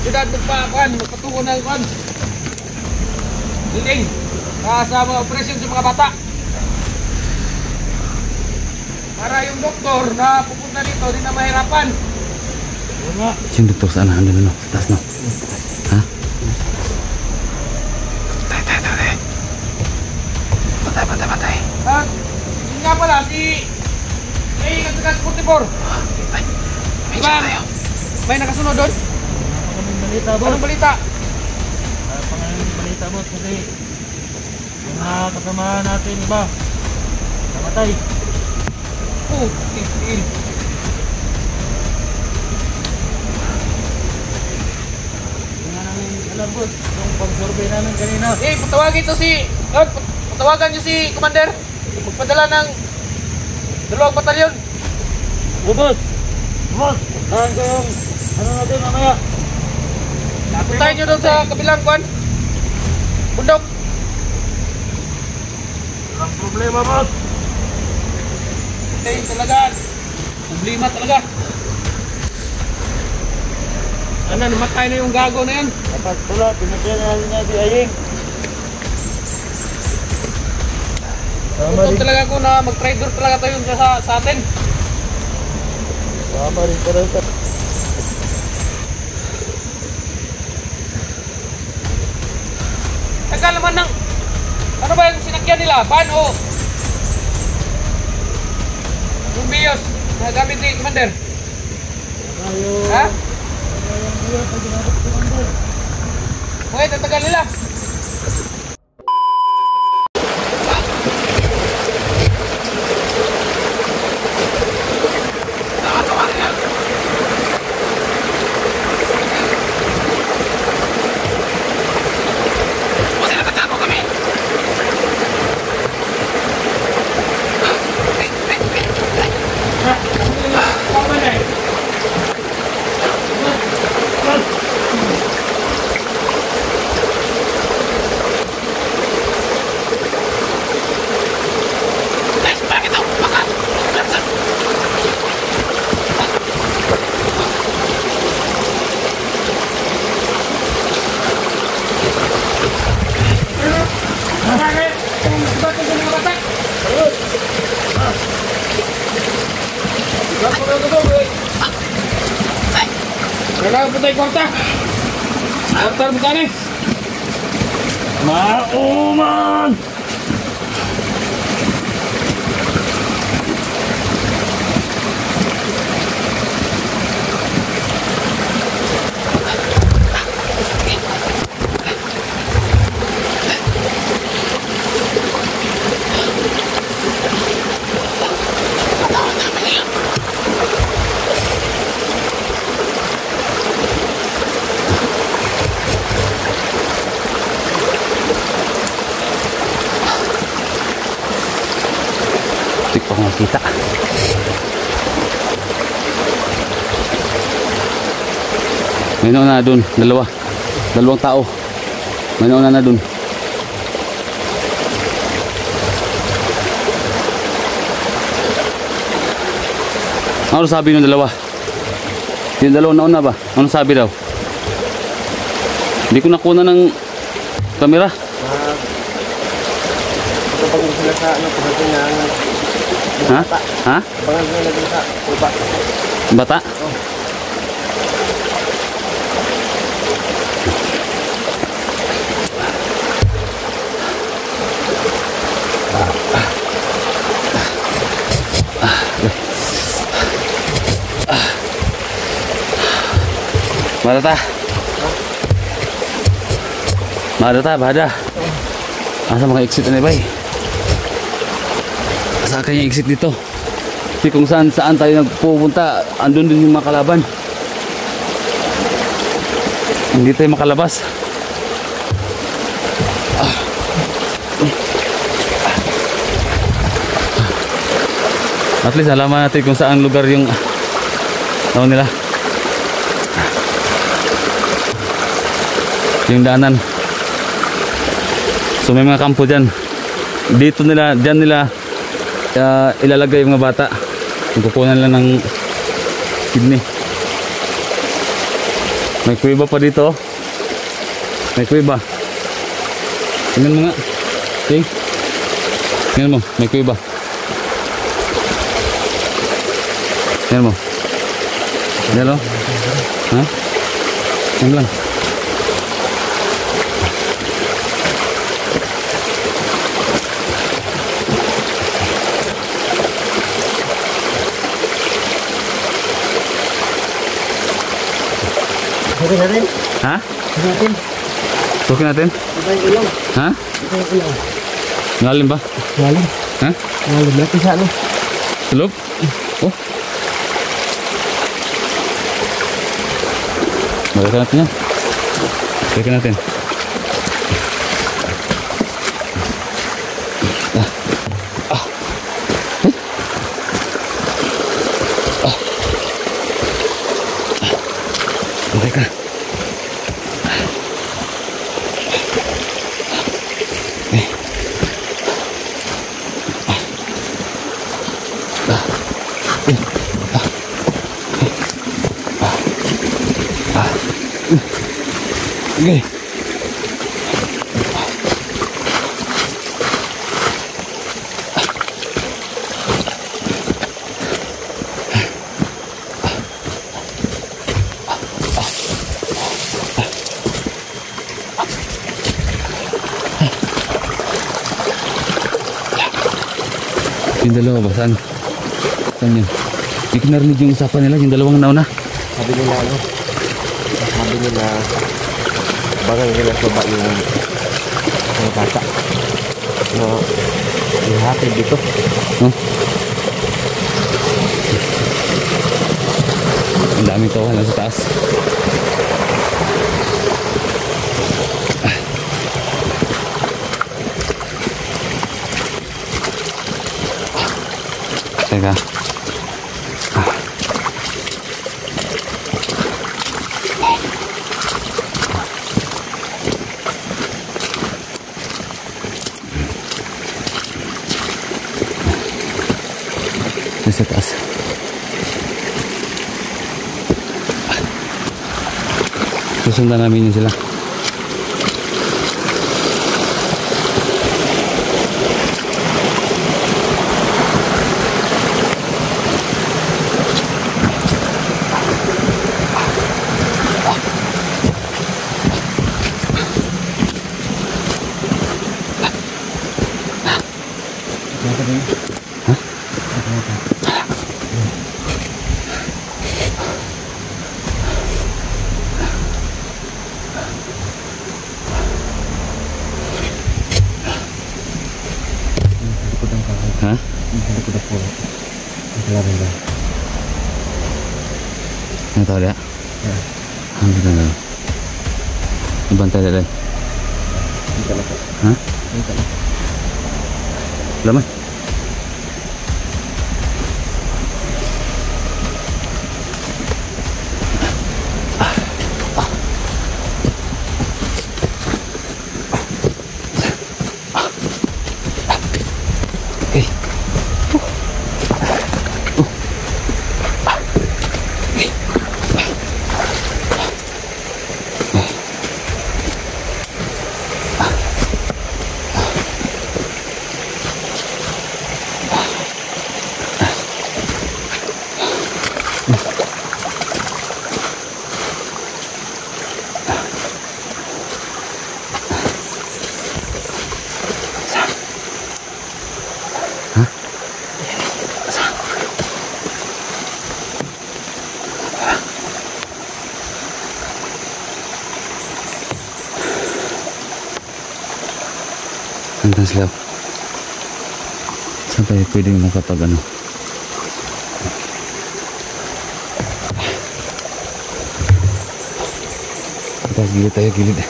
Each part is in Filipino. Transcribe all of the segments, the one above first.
Siyudad magpatungo ng kan. Liling. Sa mga operasyon sa mga bata. Para yung doktor na pupunta dito, di na mahirapan. Yung doktor saan? Andun no? Sa taas no? Ha? Patay. At yun nga pala, si Katagas 44. Ay, may Diba? tayo. May nakasunod doon? Anong balita, boss? Anong balita? Pangalan balita, boss, kasi yung mga kasamahan natin, iba, namatay. Oh, tingin. Hindi nga namin alam, boss, yung pag-survey namin kanina. Patawagin to si... Patawagan niyo si Commander. Magpadala ng 2 batalyon. Boss! Boss! Saan ko yung ano natin mamaya? Puntahin niyo doon sa kabilang kwan. Bundok. Walang problema, boss! Puntahin talaga. Problema talaga. Ano, namatay na yung gago na yan. Dapat pula, pinagyan natin na si Aying. Totoo talaga ko na mag-trader talaga tayo sa atin. Tama rin pa rin sa... Tagal naman ng... Ano ba yung sinakyan nila? Van o... Yung bios na gamit ni Commander? Tayo... Ha? Yung bios na ginabot ko lang doon. Okay, tatagal nila. Kailangan po tayo kwarta. Kwarta buka nih. Mauman! Hindi ko makita. May nauna na dun. Dalawang tao. May nauna na dun. Ano sabi ng dalawa? Yung dalawa nauna ba? Ano sabi daw? Hindi ko nakuna ng kamera. Ito pag sila sa ano, pagdating na Ha? Ha? pangalan nila dun sa lupa. Bata? Bada. Asa mga exit na bay? Asa kaya exit dito? Kasi kung saan tayo nagpupunta, andun din yung mga kalaban. Hindi tayo makalabas. At least alaman natin kung saan lugar yung ano nila, yung daanan. So may mga kampo dyan. Dyan nila ilalagay yung mga bata. Kukunan nila ng kidney. May kuiba pa dito. May kuiba. Tingnan mo nga. Ting. Tingnan mo. May kuiba. Tingnan mo. Yan o. Ha? Yan lang. Sukin natin. Ha? Sukin natin. Sukin natin? Ito yung ulang. Ha? Ito yung ulang. Ngalim ba? Ngalim. Ha? Ngalim natin sa ano. Tulog? Oh. Balikan natin yan. Balikan natin. Balikan. Okay. Yung dalawa ba? Saan? Saan yun? Hindi ko narinig yung usapan nila, yung dalawang nauna. Sabi nila ano. Sabi nila. Bagang nila sa baba yung bata. No. Yung hatid dito. Huh? Ang daming tawa lang sa taas. Teka. Sa taas. Susundan namin yun sila. Ha? Hindi ko na po. Nakalabang ba? Ano tao liya? Ang ganda na. Ibantay na lang. Hindi ka na po. Ha? Hindi ka na. Laman. Saan sila? Saan tayo pwedeng makapag ano? Atas gilid tayo, gilid.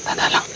Tanda lang.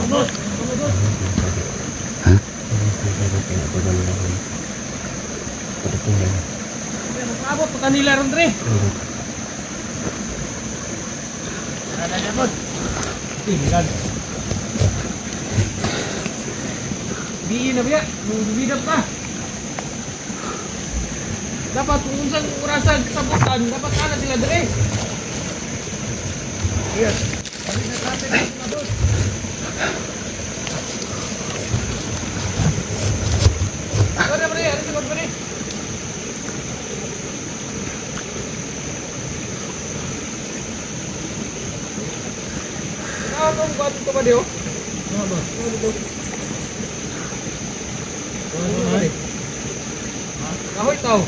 Ha? Abot pa kanila ron dre. Ada abot. Tinggal. Biin na biya, bidap pa. Dapat kung unsang orasan sabutan, dapat ana sila dre. Yes. Kami na natin mga boss. Ano ba rin? Ano ba rin? Kung bato ka ba diyo? Ano ba? Kahoy tao.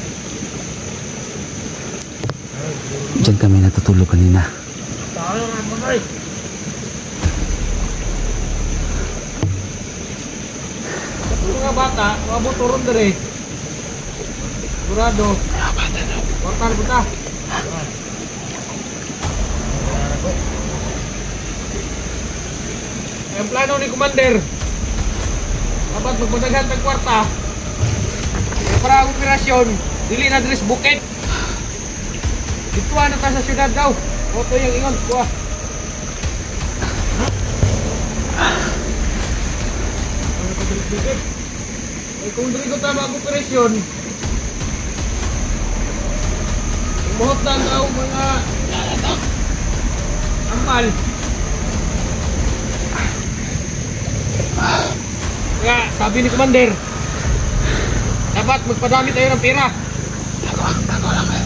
Diyan kami natutulog kanina. Tayo nga matay. Mga bata, mga buturon dari. Sigurado. Portal buta. Ang plano ni Commander, dapat magpadaghan ng kwarta para ang operasyon dili na dres bukid. Dituan na ta sa syudad daw. Oto yung ingon kuha. Ay kung dili ko tama ang operasyon, umuhot na daw mga amal. Kaya sabi ni Commander, dapat magpadami tayo ng pera. Tago lang eh.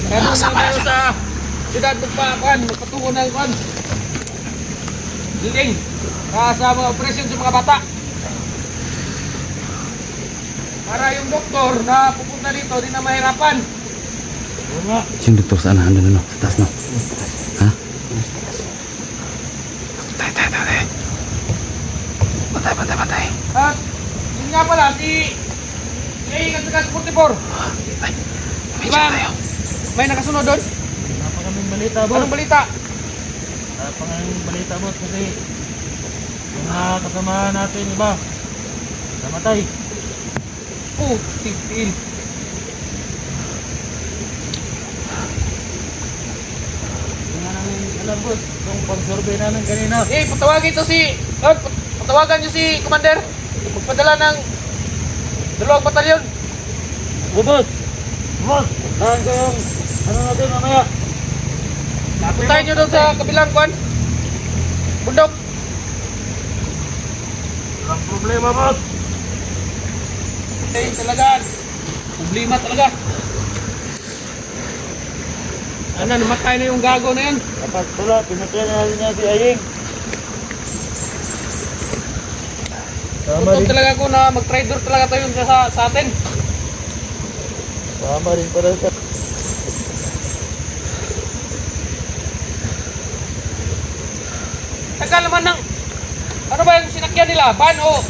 Kaya doon tayo sa siyudad magpatungo ng kwan. Diling. Sa mga operasyon sa mga bata. Para yung doktor na pupunta dito, di na mahirapan. Yung doktor saan? Ano? Sa taas no? Ha? Tay. Patay. At yun nga pala, si ingat sa 44. Ay, Diba, may nakasunod doon? Napakaming balita, boss. Anong balita? Napakaming balita, boss, kasi yung mga kasamahan natin, iba, namatay. Tigil. Yung nga namin alam, boss, yung pag-survey namin kanina. Patawagin to si... patawagan niyo si Commander. Magpadala ng 2 batalyon. Boss! Saan ko yung, ano natin mamaya? Puntahin niyo doon sa kabilang kwan. Bundok. Walang problema, boss. Talaga. Problema talaga. Namatay na yung gago na yan. Kapag tula, pinatay na natin niya si Aying. Tama Tutok rin, talaga ko na mag-trader talaga tayo sa atin. tama rin para sa... Tagal naman ng... Ano ba yung sinakyan nila? Van o...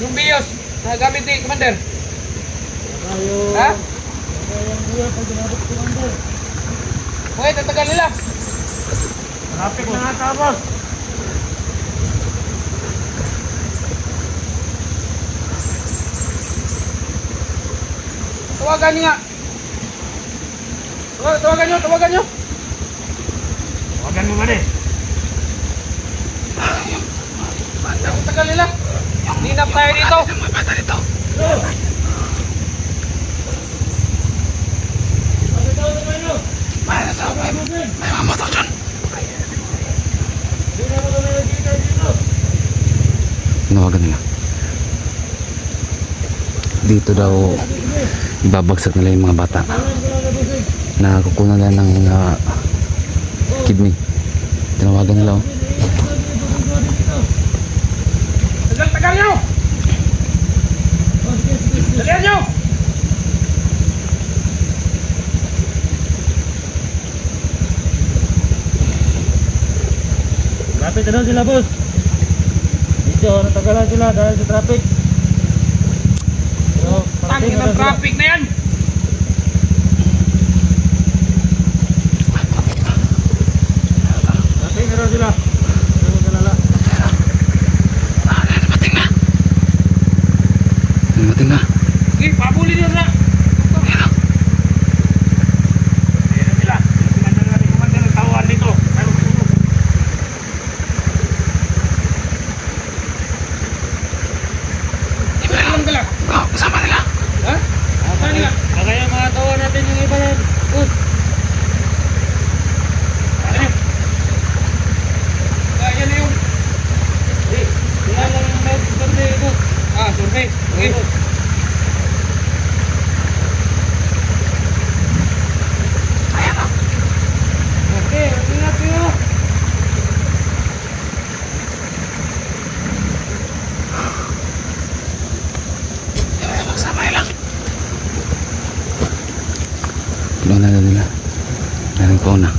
Yung bios na gamit ni Commander. Tayo... Ha? Tayo ang buya pag ginabot ko lang doon. Okay, tatagal nila. Malapit na nga tapos. Tawagan niyo nga. Tawagan nyo. Huwagan mo ba rin? Tagal nila. Linap tayo dito. Yung mga bata dito. May mga motor dyan. Nawagan nila. Dito daw ibabagsak nila yung mga bata na kukunan nila ng kidney. Tinawagan nila. Tagal nyo. Dalihan nyo. Traffic na sila, boss. Dito, natagalan sila dahil sa traffic. So, Tangin ng traffic na yan. Traffic na na sila. Ano kalala? Dumating na. Sige, pabuli nyo na. Ayan na sila. Commander natin, Commander, nagtawaan dito. Kasama nila. Ha? Saan nila? Kaya mga tawa natin yung iba na. Boss. Yan na yung... Kaya lang yung med survey, boss. Survey. Okay. Okay, ingat kayo. Kasama nila. Tulungan na nila. Meron ko na.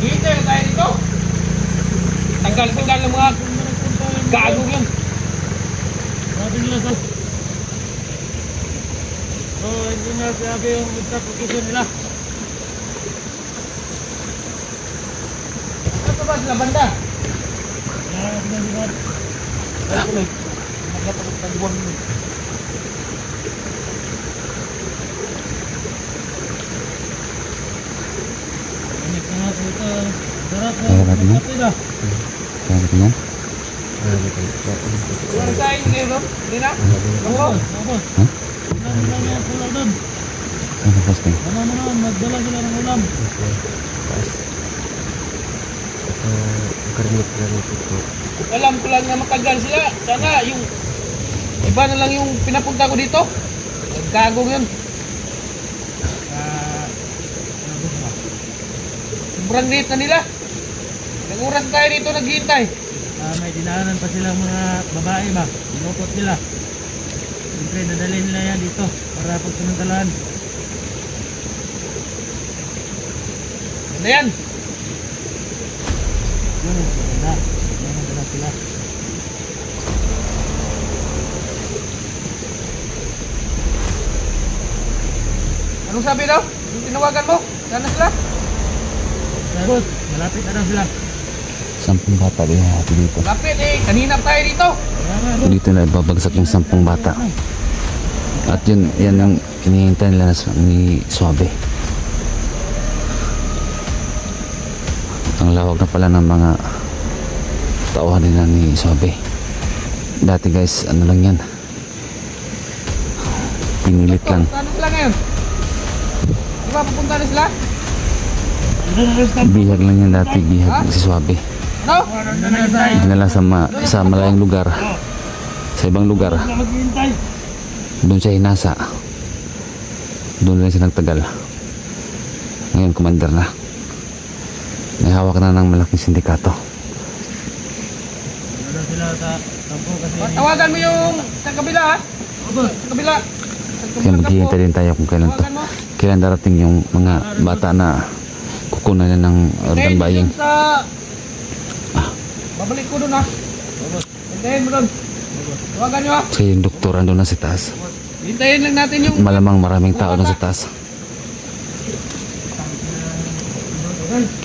Hintay na tayo dito. Tanggal ng mga gagong yan. Sabi nila sa... So, hindi na sabi yung interpretation nila. Ano pa ba sila banda? Kaya na sila. Ay, tuloy. Naglapat ng taguan mo. Ingat na natin ito. Sarap na. Sarap na. Kapit na. Kaya natin yan. Wala tayo ngayon, no? Hindi na? Oo. Tapos. Ha? Ilan yung pula doon. Saan ang posting? Ano naman, magdala sila ng ulam. Karimit ito. Alam ko lang na matagal sila. Sana yung... Iba na lang yung pinapunta ko dito. Gagong yun. Sobrang late na nila. Ilang oras tayo dito naghihintay. May dinaanan pa silang mga babae ba? Inupot nila. Siyempre, nadalhin nila yan dito para pagsamantalahan. Ano yan? Yun, maganda. Maganda sila. Anong sabi daw? Yung tinawagan mo? Sana sila? Tapos, malapit na daw sila. 10 bata din hati dito. Lapit eh. Kanina pa tayo dito. Kaya nga, boss. Dito na ibabagsak yung 10 bata. At yun, yan ang hinihintay nila ni Suabe. Ang lawag na pala ng mga tauhan nila ni Suabe. Dati guys, ano lang yan. Pinilit lang. Saan sila ngayon? Di ba pupunta na sila? Bihag lang yan dati, bihag si Suabe. Ano? Dinala sa malayang lugar. Sa ibang lugar. Maghihintay. Doon siya hinasa. Doon lang siya nagtagal. Ngayon, commander na. May hawak na ng malaking sindikato. Ano daw sila sa tampo kasi... Tawagan mo yung sa kabila ha? Sa kabila. Kaya maghihintay din tayo kung kailan to. Tawagan mo. Kailan darating yung mga bata na kukunan na ng urban buying. Sa... Babalik ko doon ha. Hintayin mo doon. Tawagan nyo ha. Kasi yung doktor andun na sa taas. Hintayin lang natin yung... Malamang maraming tao na sa taas.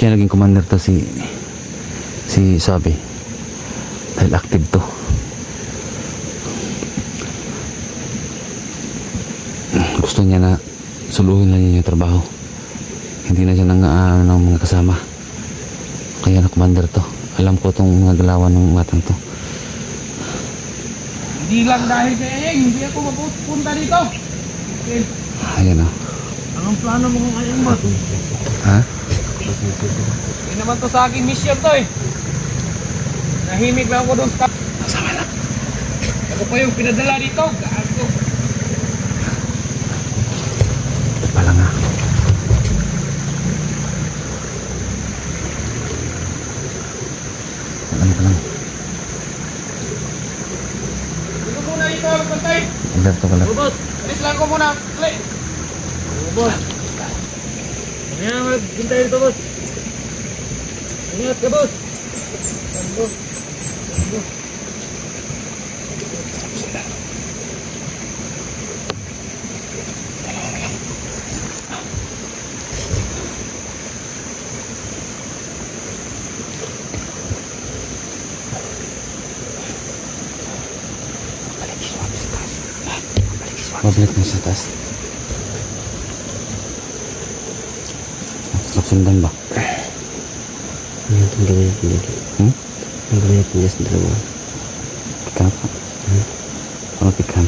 Kaya naging commander to si Suabe. Dahil active to. Gusto niya na suluhin na niya yung trabaho. Hindi na siya ng mga kasama. Kaya na commander to. Alam ko itong mga galawan ng matang to. Hindi lang dahil kay Ayeng, hindi ako mapupunta dito. Okay. Ayan o. Anong plano mo kung ayun ba? Ha? Hindi naman to sa akin mission to eh. Nahimik lang ako doon sa... Sama na. Ako pa yung pinadala dito. Gago. Ito pala nga. Alam ko lang. Dito muna dito, pantay. Alert to pala. Boss! Alis lang ko muna. Dali. Boss! Kaya maghintay dito, boss. Ingat ka, boss. Pabalik na sa taas. Sarap sundan ba? Ano itong gawin natin dito? Ang gawin natin dito sa dalawa. Pikan pa. Ano pikan?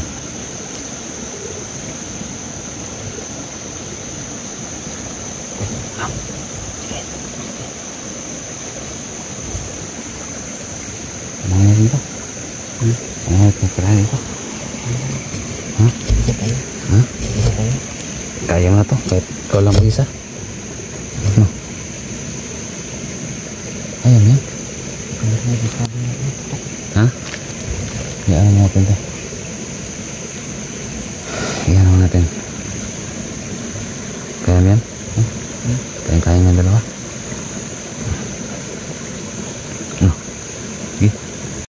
Ano nga dito? Ano nga pipirahan dito? Ha? Isa tayo. Ha? Isa tayo. Kaya mo na to, kahit ikaw lang mag-isa. Ano? Ayan yan. Ha? Hayaan mo natin to.